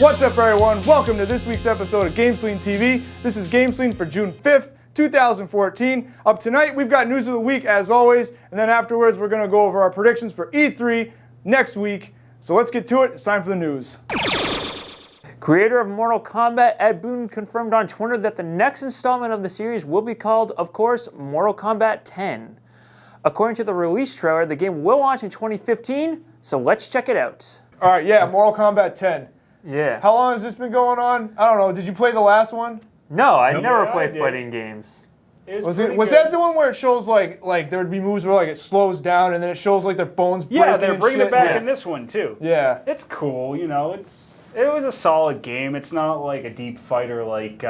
What's up, everyone? Welcome to this week's episode of GameSlean TV. This is GameSlean for June 5th, 2014. Up tonight, we've got news of the week, as always, and then afterwards, we're going to go over our predictions for E3 next week. So let's get to it. It's time for the news. Creator of Mortal Kombat, Ed Boon, confirmed on Twitter that the next installment of the series will be called, of course, Mortal Kombat 10. According to the release trailer, the game will launch in 2015, so let's check it out. All right, yeah, Mortal Kombat 10. Yeah. How long has this been going on? I don't know. Did you play the last one? No, I never played fighting games. Was that the one where it shows like there would be moves where like it slows down and then it shows like their bones breaking? Yeah, they're bringing and it back shit? in this one too. Yeah. It's cool, you know. It was a solid game. It's not like a deep fighter like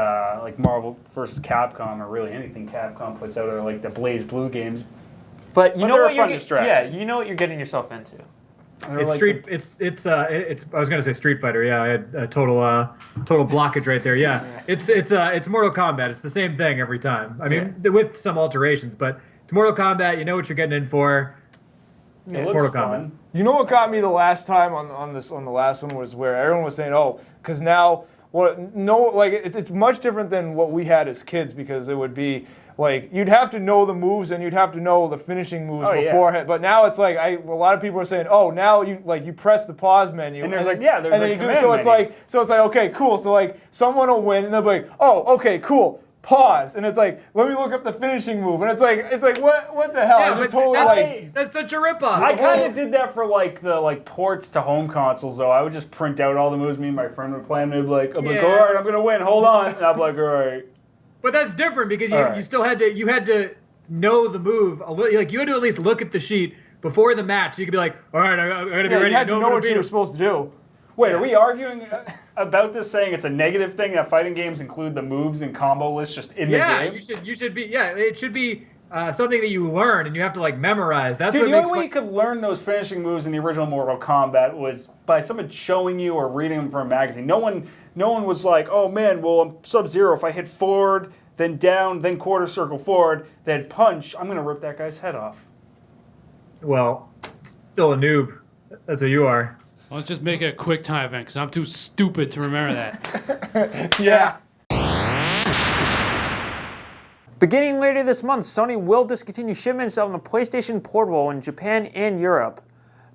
Marvel vs. Capcom or really anything Capcom puts out, or like the Blaze Blue games. But you know they're what a you're fun distraction. Yeah, you know what you're getting yourself into. It's I was gonna say Street Fighter. Yeah, I had a total blockage right there. Yeah, it's Mortal Kombat. It's the same thing every time. I mean, with some alterations, but it's Mortal Kombat. You know what you're getting in for. It's Mortal Kombat. You know what got me the last time on the last one was where everyone was saying, oh, because now it's much different than what we had as kids, because it would be like you'd have to know the moves and you'd have to know the finishing moves beforehand. But now it's like a lot of people are saying, oh, now you press the pause menu And there's then a you do command so it's menu. like okay, cool. So like someone will win and they'll be like, oh, okay, cool. Pause, and it's like, let me look up the finishing move, and it's like what the hell? Yeah, It's but totally that's such a ripoff. I kind of did that for the ports to home consoles though. I would just print out all the moves me and my friend would play, and they'd be like, I'm like, all right, I'm gonna win. Hold on, and I'm like, all right. But that's different because All right. you still had to know the move a little. Like you had to at least look at the sheet before the match. You could be like, all right, I'm gonna be ready. you had to know what you were him. supposed to do. Wait, are we arguing about this, saying it's a negative thing that fighting games include the moves and combo lists just in the game? you should be. Yeah, it should be something that you learn and you have to like memorize. That's Dude, what the makes. only way you could learn those finishing moves in the original Mortal Kombat was by someone showing you or reading them from a magazine. No one was like, oh man, well I'm Sub-Zero. If I hit forward, then down, then quarter circle forward, then punch, I'm gonna rip that guy's head off. Well, still a noob. That's what you are. Let's just make it a quick time event because I'm too stupid to remember that. Yeah. Beginning later this month, Sony will discontinue shipments of the PlayStation Portable in Japan and Europe.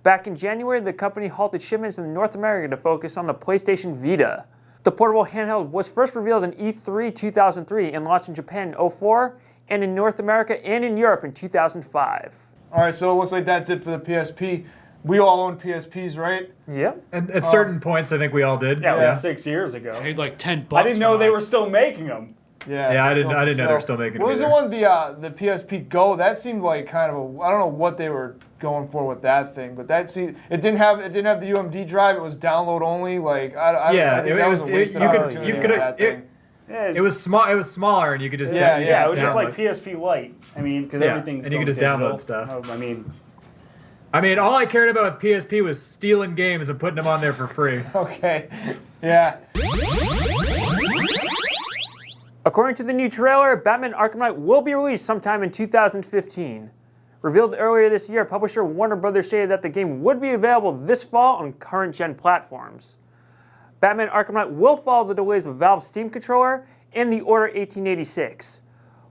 Back in January, the company halted shipments in North America to focus on the PlayStation Vita. The portable handheld was first revealed in E3 2003 and launched in Japan in 2004, and in North America and in Europe in 2005. All right, so it looks like that's it for the PSP. We all own PSPs, right? Yep. And at certain points, I think we all did. Yeah, Yeah. like 6 years ago. Paid like $10. I didn't know for they mine. were still making them. Yeah, I didn't know they were still making What it was the either. one, the PSP Go? That seemed like kind of I don't know what they were going for with that thing, but it didn't have the UMD drive. It was download only. Like I think that was a wasted opportunity with that thing. Yeah, It was small. It was smaller, and you could just Yeah, it was just download. like PSP Lite. I mean, because Yeah, everything's and you could going just download digital. stuff. I mean, all I cared about with PSP was stealing games and putting them on there for free. Okay. Yeah. According to the new trailer, Batman Arkham Knight will be released sometime in 2015. Revealed earlier this year, publisher Warner Brothers stated that the game would be available this fall on current-gen platforms. Batman Arkham Knight will follow the delays of Valve's Steam controller and the Order 1886.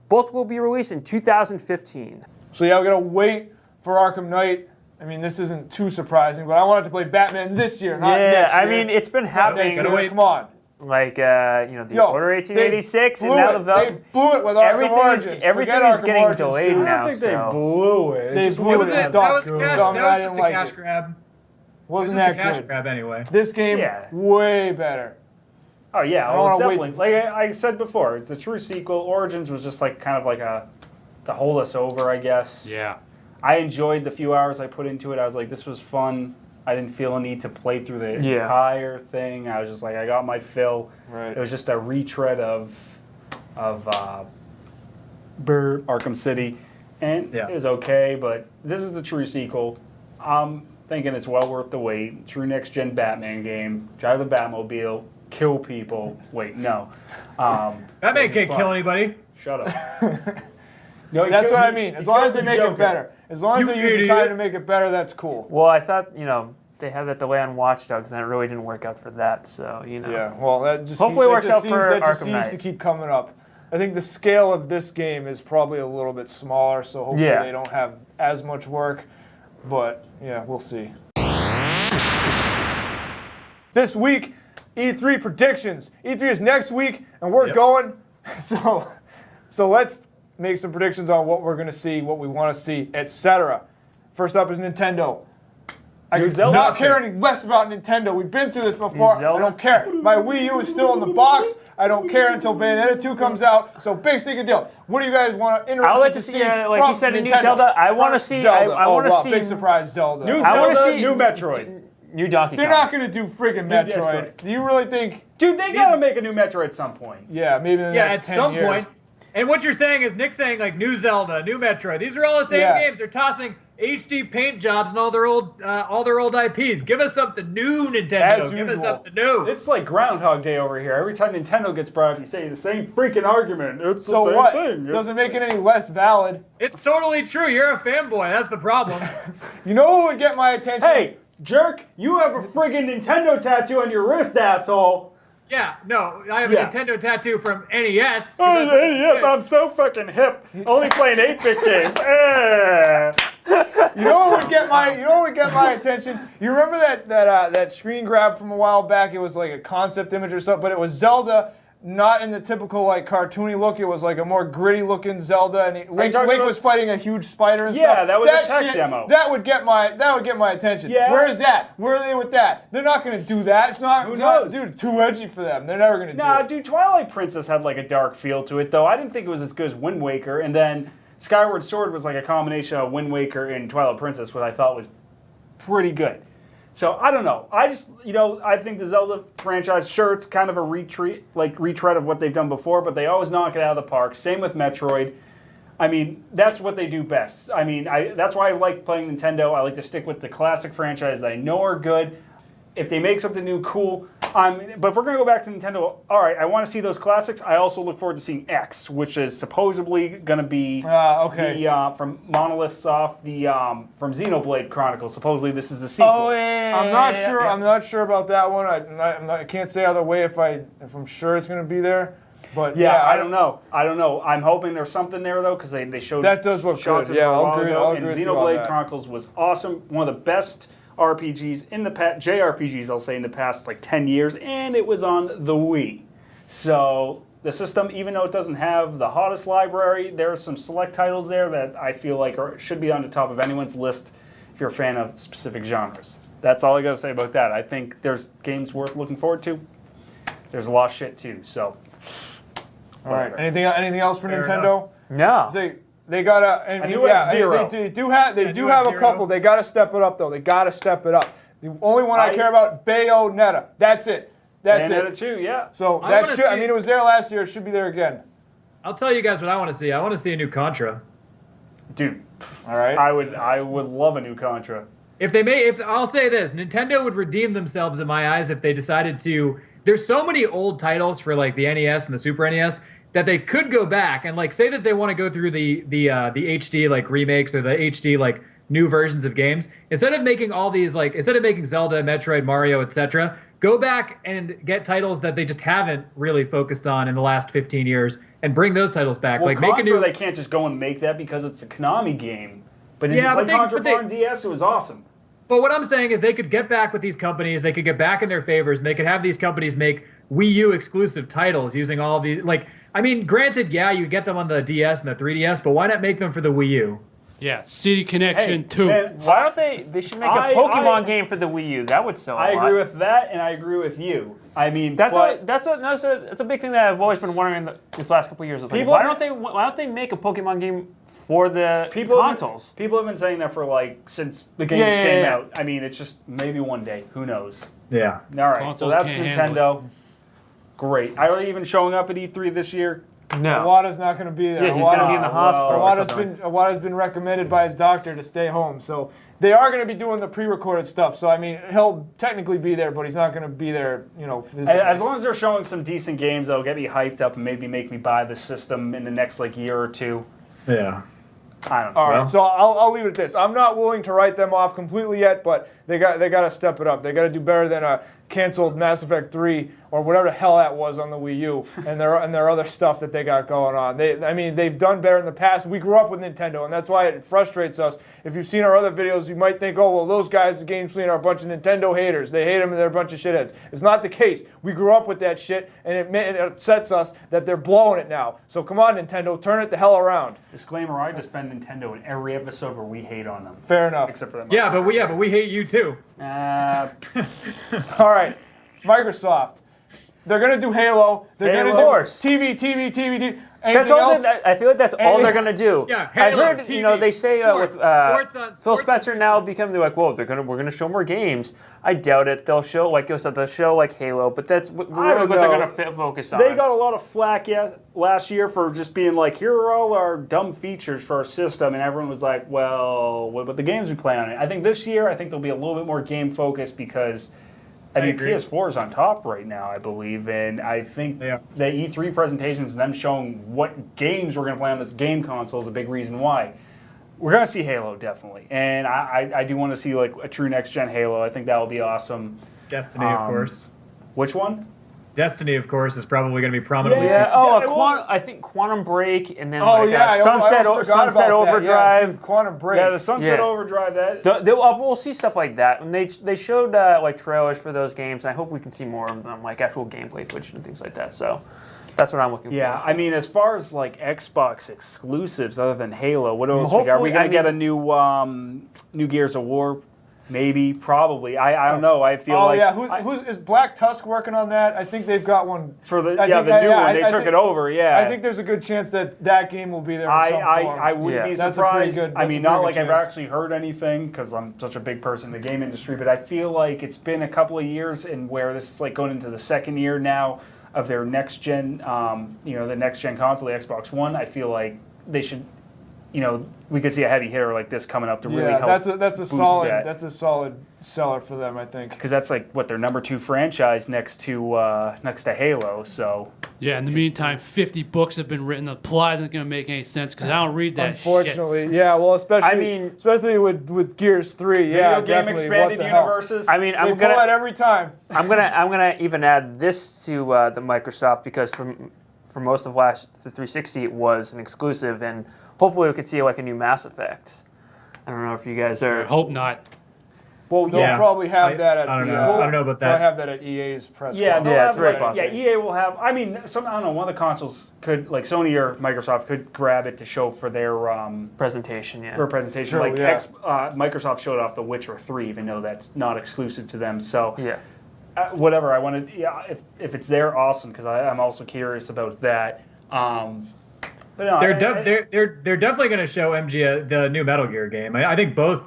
Both will be released in 2015. So yeah, we gotta wait for Arkham Knight. I mean, this isn't too surprising, but I wanted to play Batman this year, not next year. I mean, it's been Not happening. next year. Come on. Like, the Order 1886 and now the They blew it with Arkham Origins. Everything Forget is Arkham getting Origins, delayed dude. now. I think they so. blew it. They blew That was it. a Didn't just a like cash it. grab. Wasn't It was just that a cash good? grab anyway. This game, Yeah. way better. Oh yeah, I well, it's wanna wait definitely like I said before. It's the true sequel. Origins was just like kind of like to hold us over, I guess. Yeah. I enjoyed the few hours I put into it. I was like, this was fun. I didn't feel a need to play through the entire thing. I was just like, I got my fill. Right. It was just a retread of Arkham City, and it was okay. But this is the true sequel. I'm thinking it's well worth the wait. True next gen Batman game. Drive the Batmobile, kill people. Wait, no. Batman can't kill anybody. Shut up. No, That's what I mean. As long as they make it better. As long as they use the time to make it better, that's cool. Well, I thought, they had that delay on Watch Dogs, and it really didn't work out for that. So Yeah, well, that just Hopefully it works out for that just Arkham seems Knight. to keep coming up. I think the scale of this game is probably a little bit smaller, so hopefully they don't have as much work. But yeah, we'll see. This week, E3 predictions. E3 is next week, and we're going. So let's make some predictions on what we're going to see, what we want to see, etc. First up is Nintendo. I do not care any less about Nintendo. We've been through this before. I don't care. My Wii U is still in the box. I don't care until Bayonetta 2 comes out. So big stinking deal. What do you guys want I'd like to see see, from like you said, a Nintendo? new Zelda. I want to see. Zelda. I want to see. Big surprise, Zelda. New I want to Zelda, see new Metroid. New Donkey Kong. They're not going to do freaking Metroid. Metroid. Do you really think? Dude, they gotta make a new Metroid at some point. Yeah, maybe in the next at 10 some years. point. And what you're saying is Nick's saying like new Zelda, new Metroid. These are all the same games. They're tossing HD paint jobs and all their old IPs. Give us something new, Nintendo. As Give us usual. something new. It's like Groundhog Day over here. Every time Nintendo gets brought up, you say the same freaking argument. It's the So same what? thing. Doesn't make it any less valid. It's totally true. You're a fanboy. That's the problem. You know who would get my attention? Hey, jerk! You have a friggin' Nintendo tattoo on your wrist, asshole. Yeah, no, I have a Nintendo tattoo from NES. Oh, yes, I'm so fucking hip. Only playing 8-bit games. You know what would get my attention? You remember that screen grab from a while back? It was like a concept image or something, but it was Zelda, not in the typical like cartoony look. It was like a more gritty looking Zelda, and Link was fighting a huge spider and stuff. Yeah, that was a tech demo. That would get my attention. Yeah. Where is that? Where are they with that? They're not going to do that. It's not. Who it's not- knows? dude, too edgy for them. They're never going to do Nah, it. dude, Twilight Princess had like a dark feel to it, though. I didn't think it was as good as Wind Waker, and then Skyward Sword was like a combination of Wind Waker and Twilight Princess, what I thought was pretty good. So I don't know. I just, I think the Zelda franchise, sure, it's kind of a retread of what they've done before, but they always knock it out of the park. Same with Metroid. I mean, that's what they do best. I mean, that's why I like playing Nintendo. I like to stick with the classic franchises I know are good. If they make something new, cool. But if we're going to go back to Nintendo, all right, I want to see those classics. I also look forward to seeing X, which is supposedly going to be from Monolith Soft, from Xenoblade Chronicles. Supposedly this is the sequel. Oh, yeah. I'm not sure about that one. I can't say either way if I'm sure it's going to be there. But I don't know. I'm hoping there's something there though, because they showed that does look shots good. of it Yeah, a while I'll agree. ago, I'll and agree with you on Xenoblade that. Chronicles was awesome. One of the best RPGs in the past, JRPGs I'll say, in the past like 10 years, and it was on the Wii. So the system, even though it doesn't have the hottest library, there are some select titles there that I feel like should be on the top of anyone's list if you're a fan of specific genres. That's all I got to say about that. I think there's games worth looking forward to. There's a lot of shit too. So, all right. Anything else for Fair Nintendo? No. They gotta, and I do have Zero. They do have a Zero. couple. They gotta step it up though. They gotta step it up. The only one I care about, Bayonetta. That's it. That's Bayonetta it. 2, yeah. So I wanna I see- mean, it was there last year. It should be there again. I'll tell you guys what I want to see. I want to see a new Contra. Dude, All right. I would love a new Contra. If I'll say this, Nintendo would redeem themselves in my eyes if they decided to. There's so many old titles for like the NES and the Super NES that they could go back and like say that they want to go through the HD like remakes or the HD like new versions of games. Instead of making Zelda, Metroid, Mario, etc., go back and get titles that they just haven't really focused on in the last 15 years and bring those titles back. Well, like Contra, make a new. they can't just go and make that because it's a Konami game. But did Yeah, you play but they- Contra but they- 4 on DS? It was awesome. But what I'm saying is they could get back with these companies, they could get back in their favors, and they could have these companies make Wii U exclusive titles using all these. Like, I mean, granted, yeah, you get them on the DS and the 3DS, but why not make them for the Wii U? Yeah, CD Connection Hey, 2. man, Why don't they should make a Pokemon game for the Wii U. That would sell a I lot. agree with that, and I agree with you. I mean, That's but that's a big thing that I've always been wondering these last couple of years. It's like, People- why don't they make a Pokemon game for the consoles? People have been saying that for like since the games Yeah, yeah, came yeah. out. I mean, it's just maybe one day. Who knows? Yeah. All right, so Consoles that's can't handle Nintendo. Great. Are they even showing up at E3 this year? No. Iwata's not going to be there. Yeah, he's going to be in the hospital. or something. Iwata's been recommended by his doctor to stay home. So they are going to be doing the pre-recorded stuff. So I mean, he'll technically be there, but he's not going to be there, physically. As long as they're showing some decent games, that'll get me hyped up and maybe make me buy the system in the next like year or two. Yeah. I don't know. All right, so I'll leave it at this. I'm not willing to write them off completely yet, but they got to step it up. They got to do better than a canceled Mass Effect 3 or whatever the hell that was on the Wii U and their other stuff that they got going on. They've done better in the past. We grew up with Nintendo, and that's why it frustrates us. If you've seen our other videos, you might think, oh, well, those guys at GameSlean are a bunch of Nintendo haters. They hate them and they're a bunch of shitheads. It's not the case. We grew up with that shit, and it upsets us that they're blowing it now. So come on, Nintendo, turn it the hell around. Disclaimer: I defend Nintendo in every episode where we hate on them. Fair enough. Except for them. Yeah, but we hate you too. All right, Microsoft. They're gonna do Halo. They're gonna do TV. That's all. I feel like that's all they're gonna do. Yeah, I Halo, heard, TV, they say sports, with Phil sports Spencer now becoming like, whoa, we're gonna show more games. I doubt it. They'll show, like you said, they'll show like Halo, but that's really what they're gonna focus on. They got a lot of flack last year for just being like, here are all our dumb features for our system, and everyone was like, well, what about the games we play on it? I think this year, they'll be a little bit more game focused because. I mean, agree. PS4 is on top right now, I believe, and I think the E3 presentations, them showing what games we're going to play on this game console is a big reason why. We're going to see Halo, definitely, and I do want to see like a true next-gen Halo. I think that will be awesome. Destiny, of course. Which one? Destiny, of course, is probably going to be prominently. Yeah. I think Quantum Break, and then Sunset Overdrive. Quantum Break. Yeah, the Sunset Overdrive. We'll see stuff like that. And they showed like trailers for those games. And I hope we can see more of them, like actual gameplay footage and things like that. So that's what I'm looking for. Yeah, I mean, as far as like Xbox exclusives other than Halo, what else we got? Are we gonna get a new Gears of War? Maybe, probably. I don't know. I feel like. Oh yeah, who's is Black Tusk working on that? I think they've got one for the new one. They took it over. Yeah, I think there's a good chance that game will be there. In some form. I wouldn't be That's surprised. I mean, not like I've actually heard anything because I'm such a big person in the game industry, but I feel like it's been a couple of years and where this is like going into the second year now of their next gen, the next gen console, the Xbox One. I feel like they should. We could see a heavy hitter like this coming up to really help. That's a solid seller for them, I think. Because that's like what their number 2 franchise next to Halo. So yeah. In the meantime, 50 books have been written. The plot isn't going to make any sense because I don't read that. Unfortunately, shit. yeah. Well, especially with Gears 3. Yeah, video game definitely. expanded universes. I mean, they pull that every time. I'm gonna even add this to the Microsoft because for most of the 360 it was an exclusive, and hopefully we could see like a new Mass Effect. I don't know if you guys are. I hope not. Well, they'll probably have that at I don't know about that. They'll have that at EA's press Yeah, conference. it's very possible. Yeah, EA will have. I mean, I don't know. One of the consoles could, like Sony or Microsoft, could grab it to show for their Presentation. Yeah. for a presentation. True, like yeah. Microsoft showed off The Witcher 3, even though that's not exclusive to them. So Yeah. whatever. I wanted. Yeah, if it's there, awesome. Because I'm also curious about that. But no, They're definitely going to show MG the new Metal Gear game. I think both.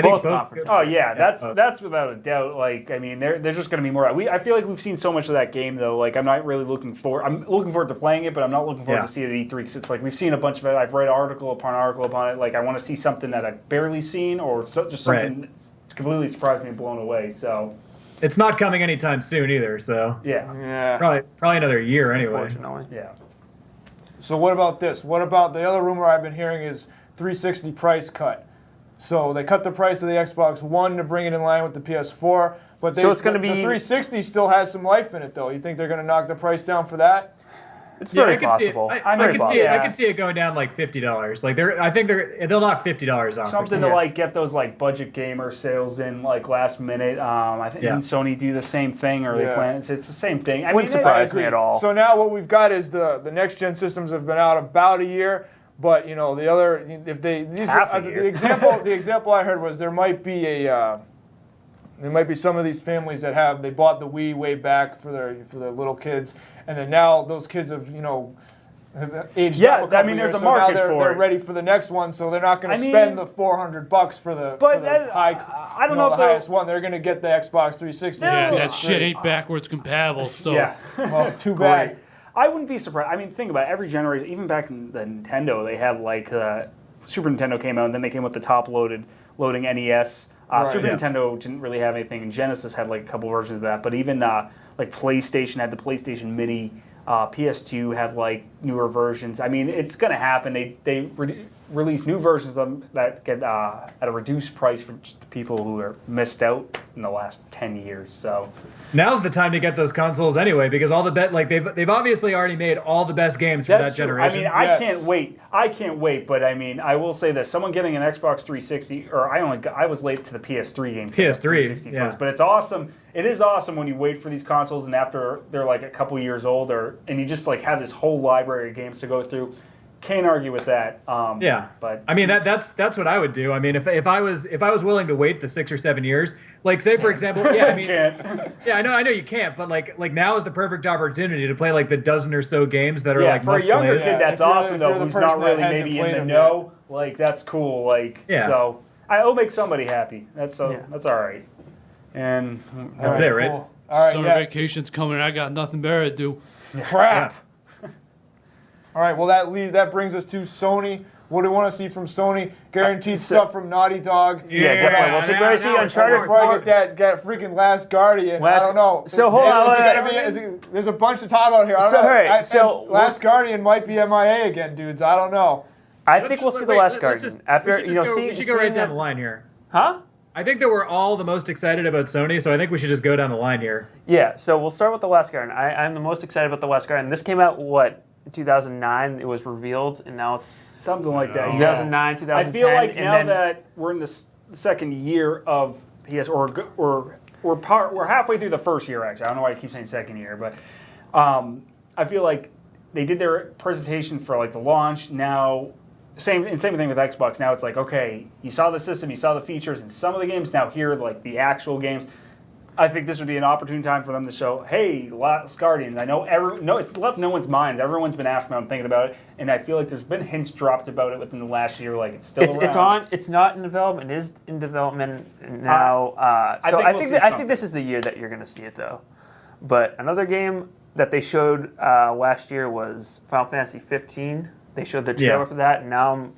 Both conferences. Oh yeah, that's without a doubt. Like, I mean, there's just going to be more. I feel like we've seen so much of that game though. Like, I'm not really looking forward. I'm looking forward to playing it, but I'm not looking forward to see it at E3 because it's like we've seen a bunch of it. I've read article upon it. Like, I want to see something that I've barely seen or just something that's completely surprised me and blown away. So it's not coming anytime soon either. So yeah, probably another year anyway. Unfortunately. yeah. So what about this? What about the other rumor I've been hearing is 360 price cut. So they cut the price of the Xbox One to bring it in line with the PS4, but So it's gonna be- the 360 still has some life in it, though. You think they're going to knock the price down for that? It's very I could possible. See it. It's I very could possible. see it. I could see it going down like $50. Like they'll knock $50 off. Something to like get those like budget gamer sales in like last minute. I think didn't Sony do the same thing, or they plan. It's the same thing. Wouldn't surprise me at all. So now what we've got is the next gen systems have been out about a year, but the other the example I heard was there might be some of these families that they bought the Wii way back for their little kids, and then now those kids have have aged up a couple there's years, a so now market they're for it. ready for the next one, so they're not going to spend the $400 for the I don't know the if they're- highest one. They're going to get the Xbox 360. Yeah, that shit ain't backwards compatible. So Yeah. Well, too bad. I wouldn't be surprised. I mean, think about it. Every generation, even back in the Nintendo, they had like Super Nintendo came out, and then they came with the top-loading NES. Super Nintendo didn't really have anything, and Genesis had like a couple versions of that. But even like PlayStation had the PlayStation Mini. PS2 had like newer versions. I mean, it's going to happen. They release new versions of them that get at a reduced price for just people who are missed out in the last 10 years. So Now's the time to get those consoles anyway, because all the they've obviously already made all the best games for that's that true. generation. I mean, I can't wait. I can't wait. But I mean, I will say this: someone getting an Xbox 360, or I was late to the PS3 games. PS3, yeah. But it's awesome. It is awesome when you wait for these consoles, and after they're like a couple years old, and you just like have this whole library of games to go through. Can't argue with that. But I mean that's what I would do. I mean, if I was willing to wait the 6 or 7 years, like say for example, yeah, I mean, can't. yeah, I know you can't, but like now is the perfect opportunity to play like the dozen or so games that are Yeah, like for a must younger plays. kid, that's If you're awesome the though. Who's person not that really hasn't maybe played in the them know, like that's cool. Like Yeah. so, it'll make somebody happy. That's all right. And That's it, right? Cool. All right, Summer yeah. vacation's coming. I got nothing better to do. Crap. All right, well that brings us to Sony. What do we want to see from Sony? Guaranteed stuff from Naughty Dog. Yeah, definitely. Well, so now- we're see now Uncharted Before I 4. get that freaking Last Guardian, I don't know. So hold on. There's a bunch to talk about here. I don't So, know. all right, And Last Guardian might be MIA again, dudes. I don't know. I think we'll see the Last Guardian after we should go right seeing down the line here. Huh? I think that we're all the most excited about Sony, so I think we should just go down the line here. Yeah. So we'll start with the Last Guardian. I'm the most excited about the Last Guardian. This came out in 2009. It was revealed, and now it's something like that. 2009, I 2010. feel like and now then, that we're in the second year of PS, we're halfway through the first year. Actually, I don't know why I keep saying second year, but I feel like they did their presentation for like the launch. Now, same thing with Xbox. Now it's like, okay, you saw the system, you saw the features, and some of the games. Now here, like the actual games. I think this would be an opportune time for them to show, hey, Last Guardian. I know it's left no one's mind. Everyone's been asking about and thinking about it, and I feel like there's been hints dropped about it within the last year. Like it's still around. It's not in development. It is in development now. So I think this is the year that you're going to see it though. But another game that they showed last year was Final Fantasy 15. They showed the trailer for that, and now I'm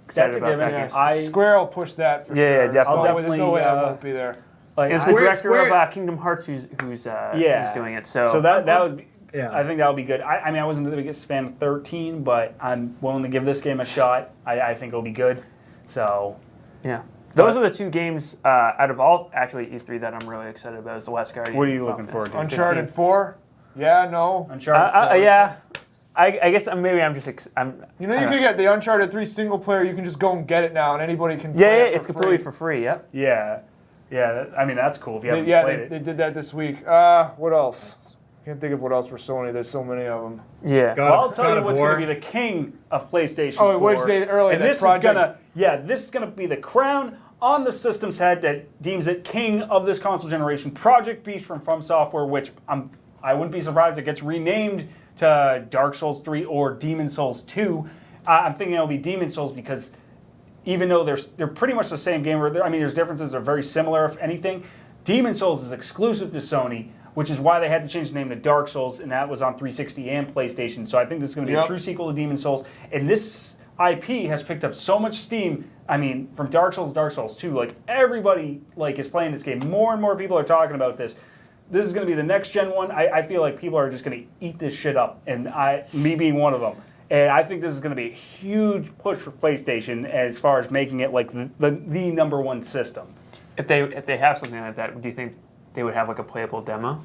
excited about that game. Square will push that for sure. Yeah, definitely. There's no way I won't be there. Like, It's the director of Kingdom Hearts who's doing it. So that would be, Yeah. I think that would be good. I mean, I wasn't the biggest fan of 13, but I'm willing to give this game a shot. I think it'll be good. So yeah, those are the two games out of all actually E3 that I'm really excited about. Is the Last Guardian. what are you looking forward to? Uncharted 4? Yeah, no. Uncharted 4? Yeah. I guess maybe I'm just You know, you can get the Uncharted 3 single player. You can just go and get it now, and anybody can. Yeah, play it for it's completely free. for free. Yep. Yeah. I mean, that's cool if you haven't played it. They did that this week. What else? Can't think of what else for Sony. There's so many of them. Yeah. Well, I'll tell you what's going to be the king of PlayStation 4. Oh, what did you say earlier? And that this project? is gonna be the crown on the system's head that deems it king of this console generation. Project Beast from Software, which I wouldn't be surprised it gets renamed to Dark Souls 3 or Demon Souls 2. I'm thinking it'll be Demon Souls because even though they're pretty much the same game, I mean, there's differences. They're very similar, if anything. Demon Souls is exclusive to Sony, which is why they had to change the name to Dark Souls, and that was on 360 and PlayStation. So I think this is going to be a true sequel to Demon Souls. And this IP has picked up so much steam. I mean, from Dark Souls 2, like everybody is playing this game. More and more people are talking about this. This is going to be the next gen one. I feel like people are just going to eat this shit up, and me being one of them. And I think this is going to be a huge push for PlayStation as far as making it like the number one system. If they have something like that, do you think they would have like a playable demo?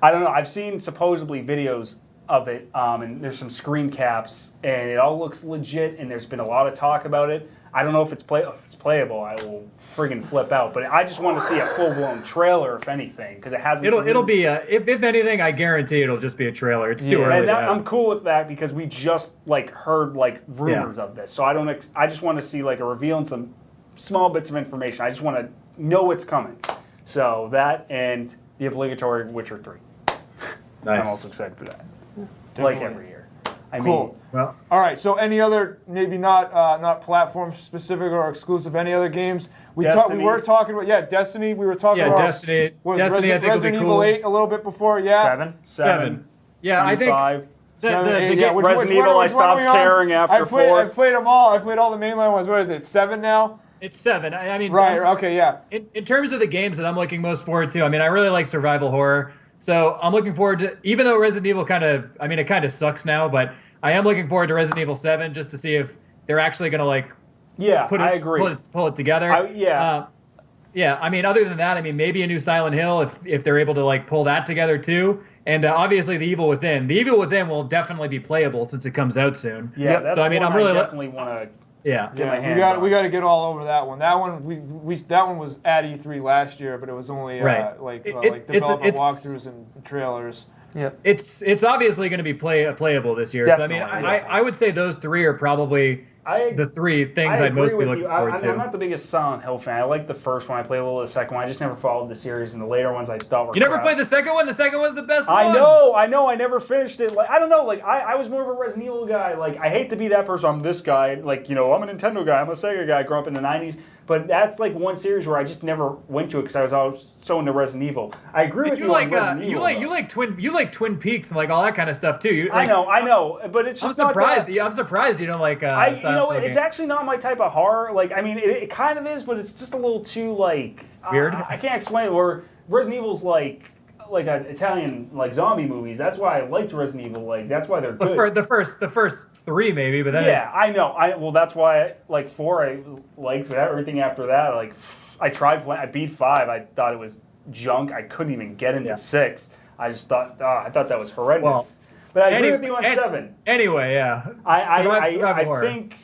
I don't know. I've seen supposedly videos of it, and there's some screen caps, and it all looks legit. And there's been a lot of talk about it. I don't know if it's playable. I will friggin' flip out. But I just want to see a full blown trailer, if anything, because it hasn't. It'll be if anything, I guarantee it'll just be a trailer. It's too early. And I'm cool with that because we just heard rumors of this. So I just want to see a reveal and some small bits of information. I just want to know it's coming. So that and the obligatory Witcher 3. Nice. I'm also excited for that. Definitely. Every year. I Cool. mean, Well, All right. So any other, maybe not platform specific or exclusive, any other games? We were talking about Destiny. We were talking about Destiny. Destiny, I think Resident will be Evil cool. 8 a little bit before. Yeah. 7. Yeah, I think 25. Resident Evil, I stopped caring after 4. I played them all. I played all the mainline ones. What is it? 7 now? it's 7. I mean, Right. Okay. Yeah. In terms of the games that I'm looking most forward to, I mean, I really like survival horror. So I'm looking forward to, even though Resident Evil it kind of sucks now, but I am looking forward to Resident Evil 7 just to see if they're actually going to like Yeah, put it, I agree. pull it together. Yeah, I mean, other than that, I mean, maybe a new Silent Hill if they're able to like pull that together too. And obviously, The Evil Within. The Evil Within will definitely be playable since it comes out soon. Yeah, that's so I mean, one I'm really definitely want to. yeah. Get my Yeah, hands we on. got to get all over that one. That one that one was at E3 last year, but it was only Right. like It's- development it's- walkthroughs and trailers. Yeah. It's obviously going to be playable this year. So I mean, Definitely, I would say those three are probably the three things I'd agree most be with looking you. forward to. I'm not the biggest Silent Hill fan. I like the first one. I played a little of the second one. I just never followed the series, and the later ones I thought were. You never crap. played the second one? The second one's the best one. I know. I never finished it. Like I don't know. Like I was more of a Resident Evil guy. Like I hate to be that person. I'm this guy. Like I'm a Nintendo guy. I'm a Sega guy. I grew up in the '90s. But that's like one series where I just never went to it because I was always so into Resident Evil. I agree with you like on Resident Evil. you like Twin Peaks and like all that kind of stuff too. I know. But it's I'm just not surprised. that. I'm surprised you don't like. It's actually not my type of horror. Like, I mean, it kind of is, but it's just a little too like Weird? I can't explain it. Where Resident Evil's like an Italian like zombie movies. That's why I liked Resident Evil. Like, that's why they're good. the first three maybe, but then Yeah, I know. Well, that's why like 4 I liked that. Everything after that, like I tried playing. I beat 5. I thought it was junk. I couldn't even get into 6. I just thought I thought that was horrendous. Well, but I agree with you on 7. Anyway, yeah. I think,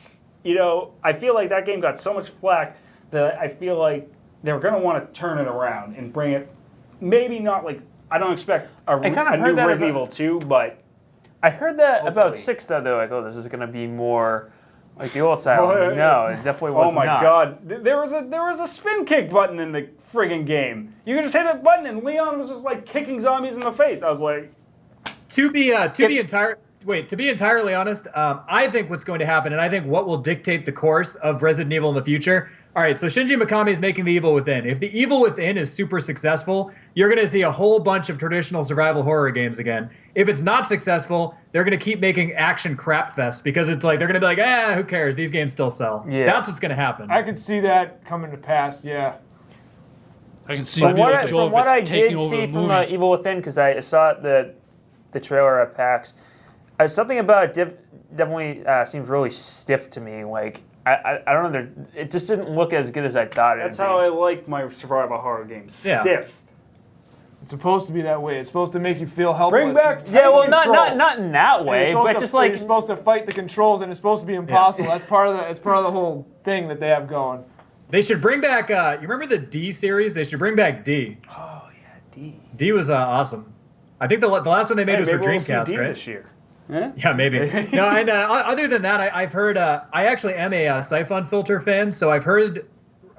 I feel like that game got so much flack that I feel like they're going to want to turn it around and bring it, maybe not like, I don't expect a new Resident Evil 2, but I heard that about hopefully. 6 though. They're like, oh, this is going to be more like the old Silent. No, it definitely was oh my not. god, there was a spin kick button in the friggin' game. You could just hit a button and Leon was just like kicking zombies in the face. I was like, To be entirely honest, I think what's going to happen, and I think what will dictate the course of Resident Evil in the future. All right, so Shinji Mikami is making The Evil Within. If The Evil Within is super successful, you're going to see a whole bunch of traditional survival horror games again. If it's not successful, they're going to keep making action crap fest because it's like they're going to be like, who cares? These games still sell. Yeah. That's what's going to happen. I could see that coming to pass. Yeah. I can see From maybe what, like I, Joel from what I taking did over see the from movies. Evil Within, because I saw the trailer at PAX, something about it definitely seems really stiff to me. Like I don't know, it just didn't look as good as I thought. that's it'd how be. I like my survival horror games. Yeah. Stiff. It's supposed to be that way. It's supposed to make you feel helpless. Bring back Yeah, well, controls. not in that And way, you're supposed but to- just like you're supposed to fight the controls, and it's supposed to be impossible. That's part of the whole thing that they have going. They should bring back, you remember the D series? They should bring back D. Oh yeah, D. D was awesome. I think the last one they made was for Maybe we'll see Dreamcast, D right? this year. Eh? Yeah, maybe. No, and other than that, I've heard. I actually am a Siphon Filter fan, so I've heard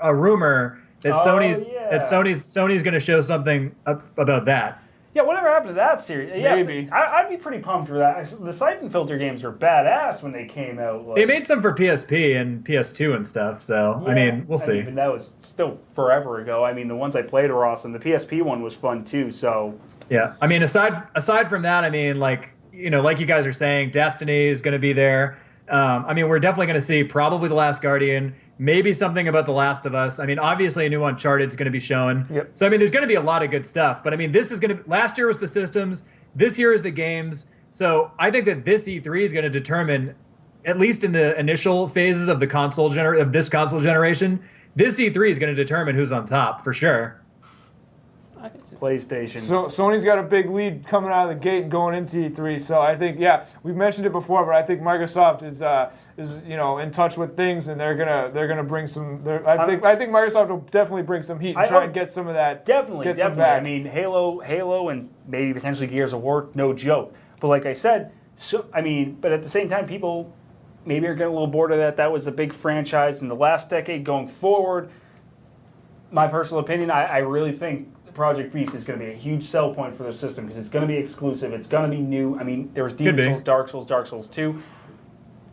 a rumor that Sony's going to show something about that. Yeah, whatever happened to that series? Yeah, Maybe. I'd be pretty pumped for that. The Siphon Filter games were badass when they came out. Like, They made some for PSP and PS2 and stuff, so I mean, we'll see. But that was still forever ago. I mean, the ones I played were awesome. The PSP one was fun too. So Yeah, I mean, aside from that, I mean, like you guys are saying, Destiny is going to be there. I mean, we're definitely going to see probably The Last Guardian, maybe something about The Last of Us. I mean, obviously a new Uncharted is going to be shown. Yep. So I mean, there's going to be a lot of good stuff. But I mean, this is going to. Last year was the systems. This year is the games. So I think that this E3 is going to determine, at least in the initial phases of the of this console generation, this E3 is going to determine who's on top for sure. PlayStation. So Sony's got a big lead coming out of the gate and going into E3. So I think, we've mentioned it before, but I think Microsoft is in touch with things, and they're gonna bring some. I think Microsoft will definitely bring some heat and try and get some of that. Definitely. Some back. I mean, Halo, and maybe potentially Gears of War, no joke. But like I said, but at the same time, people maybe are getting a little bored of that. That was a big franchise in the last decade. Going forward, my personal opinion, I really think Project Beast is going to be a huge sell point for their system because it's going to be exclusive. It's going to be new. I mean, there was Demon Souls, Dark Souls 2,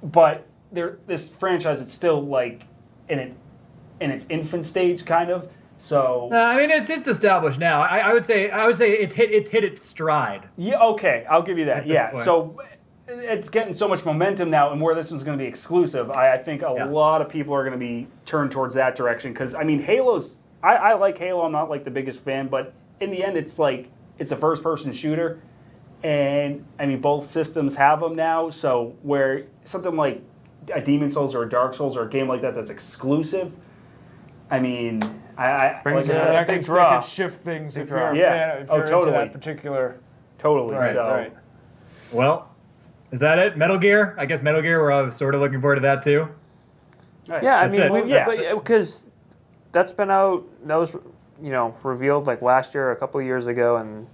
but this franchise is still like in its infant stage, kind of. So I mean, it's established now. I would say it hit its stride. yeah, okay, I'll give you that. this Yeah, point. so it's getting so much momentum now, and where this is going to be exclusive, I think a lot of people are going to be turned towards that direction because I mean, Halo's. I like Halo. I'm not like the biggest fan, but in the end, it's like it's a first-person shooter, and I mean both systems have them now. So where something like a Demon Souls or a Dark Souls or a game like that that's exclusive, I mean, I Brings like I it said, up. I that think could shift things if you're a fan, if you're into totally. that particular. totally. Right, So right. Well, is that it? Metal Gear? I guess Metal Gear, we're sort of looking forward to that too. right. Yeah, I That's mean, it. because that's been out. That was, revealed like last year, a couple of years ago, and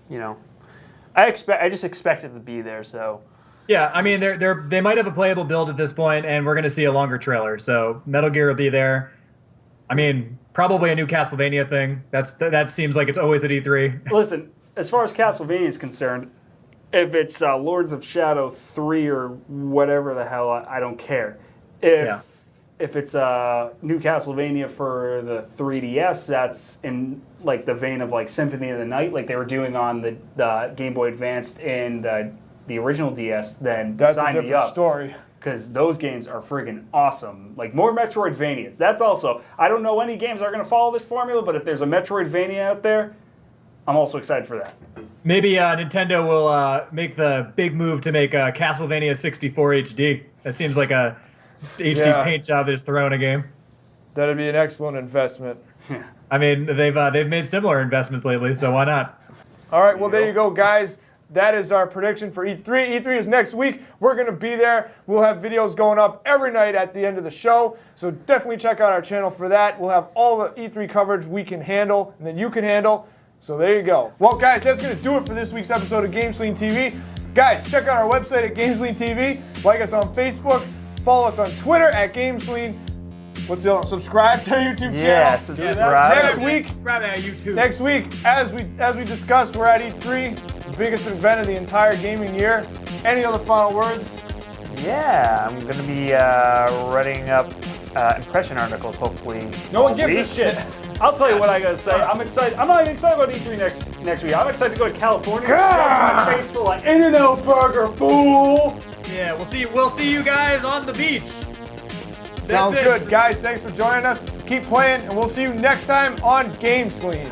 I just expect it to be there. So Yeah, I mean, they might have a playable build at this point, and we're going to see a longer trailer. So Metal Gear will be there. I mean, probably a new Castlevania thing. That seems like it's always at E3. Listen, as far as Castlevania is concerned, if it's Lords of Shadow 3 or whatever the hell, I don't care. If it's a new Castlevania for the 3DS, that's in like the vein of like Symphony of the Night, like they were doing on the Game Boy Advanced and the original DS, then That's a sign me different up. story. Because those games are friggin' awesome. Like, more Metroidvanias. That's also, I don't know any games that are going to follow this formula, but if there's a Metroidvania out there, I'm also excited for that. Maybe Nintendo will make the big move to make Castlevania 64 HD. That seems like a HD paint job they just throw in a game. That'd be an excellent investment. I mean, they've made similar investments lately, so why not? All right, well, there you go, guys. That is our prediction for E3. E3 is next week. We're going to be there. We'll have videos going up every night at the end of the show. So definitely check out our channel for that. We'll have all the E3 coverage we can handle and that you can handle. So there you go. Well, guys, that's going to do it for this week's episode of GameSlean TV. Guys, check out our website at GameSlean TV. Like us on Facebook. Follow us on Twitter at GameSlean. What's the other? Subscribe to our YouTube channel. Yeah, subscribe. Next week, as we discussed, we're at E3, the biggest event of the entire gaming year. Any other final words? yeah, I'm gonna be writing up impression articles. Hopefully, No one all gives a week. shit. I'll tell you what I gotta say. I'm excited. I'm not even excited about E3 next week. I'm excited to go to California. Shove my face full of In-N-Out Burger, fool! Yeah, we'll see you guys on the beach. Sounds That's it. good. Guys, thanks for joining us. Keep playing, and we'll see you next time on GameSlean.